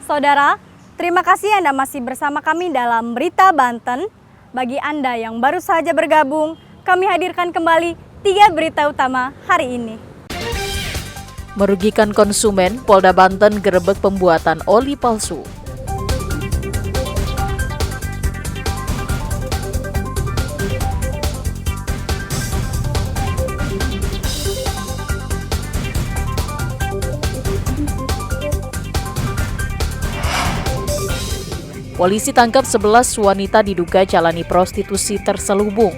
Saudara, terima kasih Anda masih bersama kami dalam Berita Banten. Bagi Anda yang baru saja bergabung, kami hadirkan kembali 3 berita utama hari ini. Merugikan konsumen, Polda Banten gerebek pembuatan oli palsu. Polisi tangkap 11 wanita diduga jalani prostitusi terselubung.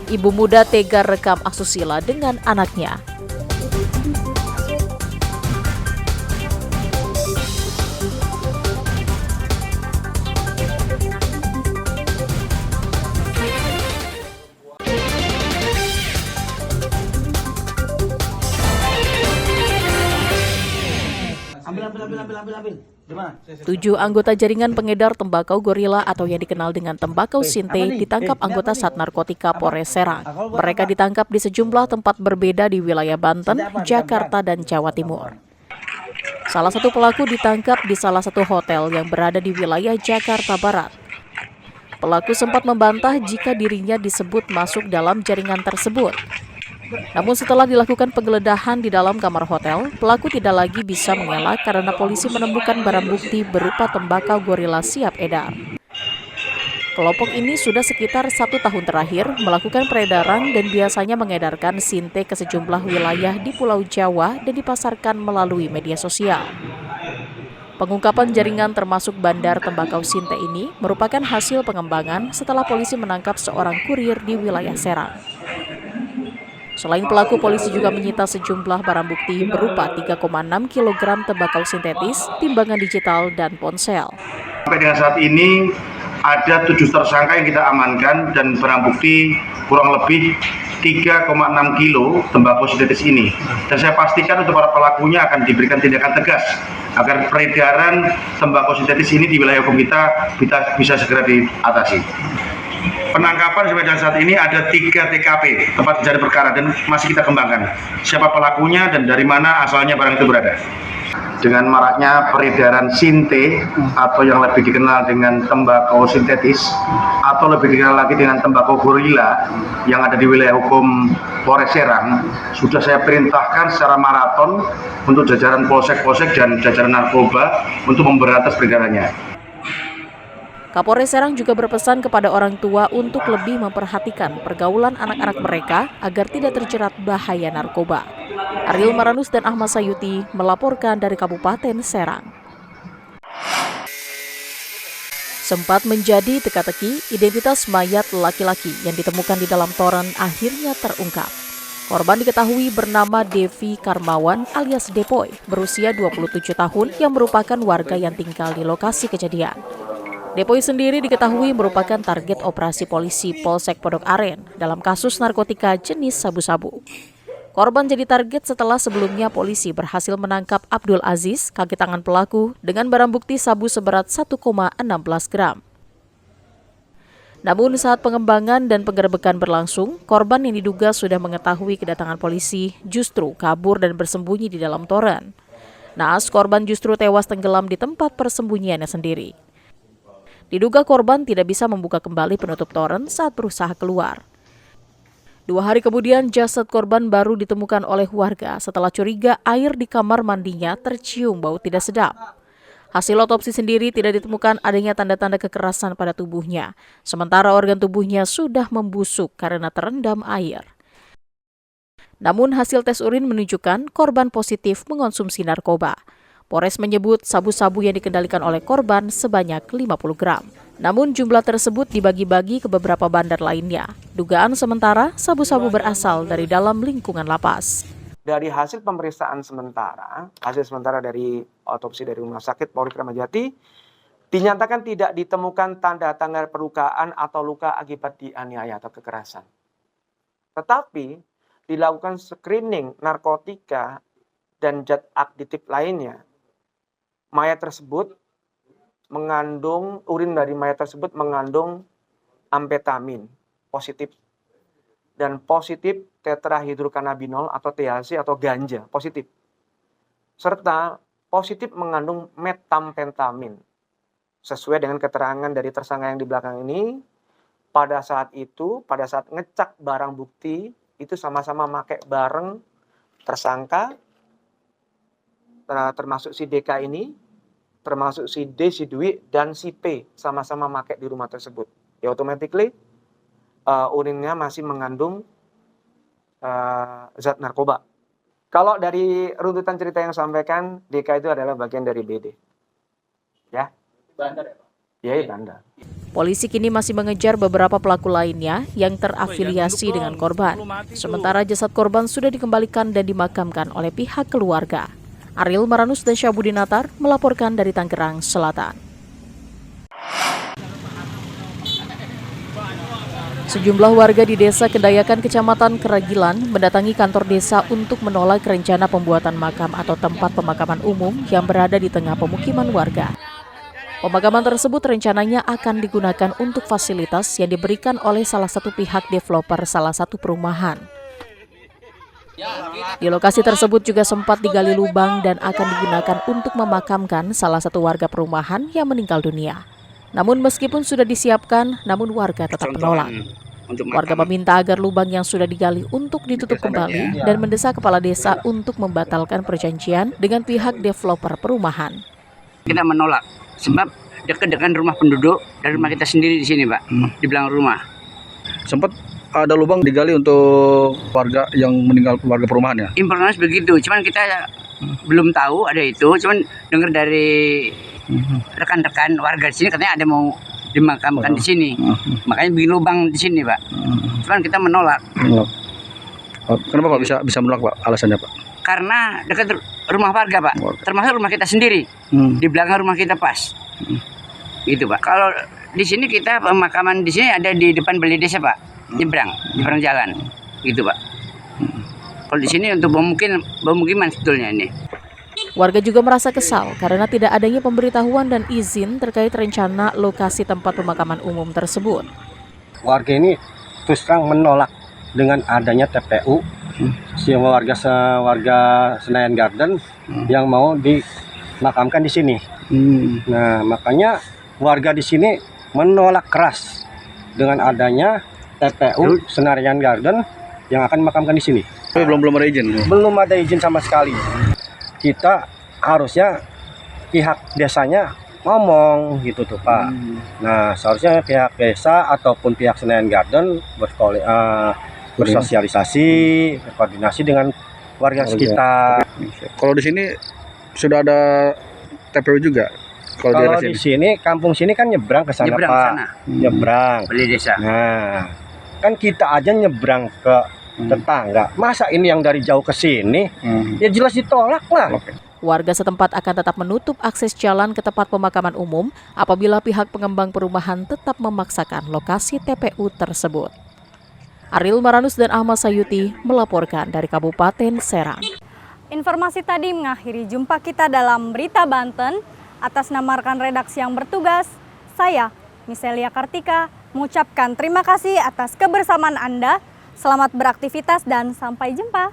Ibu muda tega rekam asusila dengan anaknya. Ambil. Di mana? 7 anggota jaringan pengedar tembakau gorila atau yang dikenal dengan tembakau sinte ditangkap anggota Sat Narkotika Polres Serang. Mereka ditangkap di sejumlah tempat berbeda di wilayah Banten, Jakarta, dan Jawa Timur. Salah satu pelaku ditangkap di salah satu hotel yang berada di wilayah Jakarta Barat. Pelaku sempat membantah jika dirinya disebut masuk dalam jaringan tersebut. Namun setelah dilakukan penggeledahan di dalam kamar hotel, pelaku tidak lagi bisa mengelak karena polisi menemukan barang bukti berupa tembakau gorila siap edar. Kelompok ini sudah sekitar 1 tahun terakhir melakukan peredaran dan biasanya mengedarkan sinte ke sejumlah wilayah di Pulau Jawa dan dipasarkan melalui media sosial. Pengungkapan jaringan termasuk bandar tembakau sinte ini merupakan hasil pengembangan setelah polisi menangkap seorang kurir di wilayah Serang. Selain pelaku, polisi juga menyita sejumlah barang bukti berupa 3,6 kg tembakau sintetis, timbangan digital, dan ponsel. Sampai dengan saat ini ada 7 tersangka yang kita amankan dan barang bukti kurang lebih 3,6 kilo tembakau sintetis ini. Dan saya pastikan untuk para pelakunya akan diberikan tindakan tegas agar peredaran tembakau sintetis ini di wilayah hukum kita bisa segera diatasi. Penangkapan sampai dengan saat ini ada 3 TKP, tempat kejadian perkara, dan masih kita kembangkan siapa pelakunya dan dari mana asalnya barang itu berada. Dengan maraknya peredaran sinte atau yang lebih dikenal dengan tembakau sintetis atau lebih dikenal lagi dengan tembakau gorila yang ada di wilayah hukum Polres Serang, sudah saya perintahkan secara maraton untuk jajaran polsek-polsek dan jajaran narkoba untuk memberantas peredarannya. Kapolres Serang juga berpesan kepada orang tua untuk lebih memperhatikan pergaulan anak-anak mereka agar tidak terjerat bahaya narkoba. Ariel Maranus dan Ahmad Sayuti melaporkan dari Kabupaten Serang. Sempat menjadi teka-teki, identitas mayat laki-laki yang ditemukan di dalam toren akhirnya terungkap. Korban diketahui bernama Devi Karmawan alias Depoy, berusia 27 tahun yang merupakan warga yang tinggal di lokasi kejadian. Depoy sendiri diketahui merupakan target operasi polisi Polsek Pondok Aren dalam kasus narkotika jenis sabu-sabu. Korban jadi target setelah sebelumnya polisi berhasil menangkap Abdul Aziz, kaki tangan pelaku, dengan barang bukti sabu seberat 1,16 gram. Namun saat pengembangan dan penggerebekan berlangsung, korban yang diduga sudah mengetahui kedatangan polisi justru kabur dan bersembunyi di dalam toren. Naas korban justru tewas tenggelam di tempat persembunyiannya sendiri. Diduga korban tidak bisa membuka kembali penutup toren saat berusaha keluar. 2 hari kemudian jasad korban baru ditemukan oleh warga setelah curiga air di kamar mandinya tercium bau tidak sedap. Hasil otopsi sendiri tidak ditemukan adanya tanda-tanda kekerasan pada tubuhnya, sementara organ tubuhnya sudah membusuk karena terendam air. Namun hasil tes urin menunjukkan korban positif mengonsumsi narkoba. Polres menyebut sabu-sabu yang dikendalikan oleh korban sebanyak 50 gram. Namun jumlah tersebut dibagi-bagi ke beberapa bandar lainnya. Dugaan sementara sabu-sabu berasal dari dalam lingkungan lapas. Dari hasil pemeriksaan sementara, dari otopsi dari Rumah Sakit Polri Kramat Jati, dinyatakan tidak ditemukan tanda-tanda perlukaan atau luka akibat dianiaya atau kekerasan. Tetapi dilakukan screening narkotika dan zat aditif lainnya. Mayat tersebut urin dari mayat tersebut mengandung amfetamin positif dan positif tetrahidrokanabinol atau THC atau ganja positif, serta positif mengandung metamfetamin. Sesuai dengan keterangan dari tersangka yang di belakang ini, pada saat ngecak barang bukti itu sama-sama pakai bareng tersangka, termasuk si DK ini, termasuk si D, si Dwi, dan si P sama-sama pakai di rumah tersebut. Ya automatically urinnya masih mengandung zat narkoba. Kalau dari runtutan cerita yang sampaikan, DK itu adalah bagian dari BD. Ya. Bandar ya Pak? Ya, bandar. Polisi kini masih mengejar beberapa pelaku lainnya yang terafiliasi dengan korban. Sementara jasad korban sudah dikembalikan dan dimakamkan oleh pihak keluarga. Ariel Maranus dan Syabudinatar melaporkan dari Tangerang Selatan. Sejumlah warga di Desa Kendayakan, Kecamatan Keragilan mendatangi kantor desa untuk menolak rencana pembuatan makam atau tempat pemakaman umum yang berada di tengah pemukiman warga. Pemakaman tersebut rencananya akan digunakan untuk fasilitas yang diberikan oleh salah satu pihak developer salah satu perumahan. Di lokasi tersebut juga sempat digali lubang dan akan digunakan untuk memakamkan salah satu warga perumahan yang meninggal dunia. Namun meskipun sudah disiapkan, namun warga tetap menolak. Warga meminta agar lubang yang sudah digali untuk ditutup kembali dan mendesak kepala desa untuk membatalkan perjanjian dengan pihak developer perumahan. Kita menolak sebab dekat dengan rumah penduduk dan rumah kita sendiri di sini, Pak, di belakang rumah. Sempat ada lubang digali untuk warga yang meninggal, warga perumahan ya? Informasi begitu, cuman kita belum tahu ada itu, cuman dengar dari rekan-rekan warga di sini katanya ada mau dimakamkan di sini, makanya bikin lubang di sini, Pak. Cuman kita menolak. Kenapa Pak bisa menolak Pak? Alasannya Pak? Karena dekat rumah warga, Pak, termasuk rumah kita sendiri, di belakang rumah kita pas, gitu, Pak. Kalau di sini kita pemakaman di sini ada di depan balai desa, Pak, nyebrang jalan, gitu, Pak. Kalau di sini untuk pemukiman sebetulnya ini. Warga juga merasa kesal karena tidak adanya pemberitahuan dan izin terkait rencana lokasi tempat pemakaman umum tersebut. Warga ini terus terang menolak dengan adanya TPU warga Senayan Garden yang mau dimakamkan di sini. Nah, makanya warga di sini menolak keras dengan adanya TPU Senayan Garden yang akan dimakamkan di sini. Tapi belum ada izin. Belum ada izin sama sekali. Kita harusnya pihak desanya ngomong gitu tuh Pak. Nah, seharusnya pihak desa ataupun pihak Senayan Garden bersosialisasi, berkoordinasi dengan warga sekitar. Kalau di sini sudah ada TPU juga. Kalau di sini, kampung sini kan nyebrang ke sana Pak. Nyebrang. Balai desa. Nah, kan kita aja nyebrang ke tetangga. Masa ini yang dari jauh ke sini? Ya jelas ditolak lah. Warga setempat akan tetap menutup akses jalan ke tempat pemakaman umum apabila pihak pengembang perumahan tetap memaksakan lokasi TPU tersebut. Ariel Maranus dan Ahmad Sayuti melaporkan dari Kabupaten Serang. Informasi tadi mengakhiri jumpa kita dalam Berita Banten. Atas nama rekan redaksi yang bertugas, saya, Miselia Kartika, mengucapkan terima kasih atas kebersamaan Anda. Selamat beraktivitas dan sampai jumpa.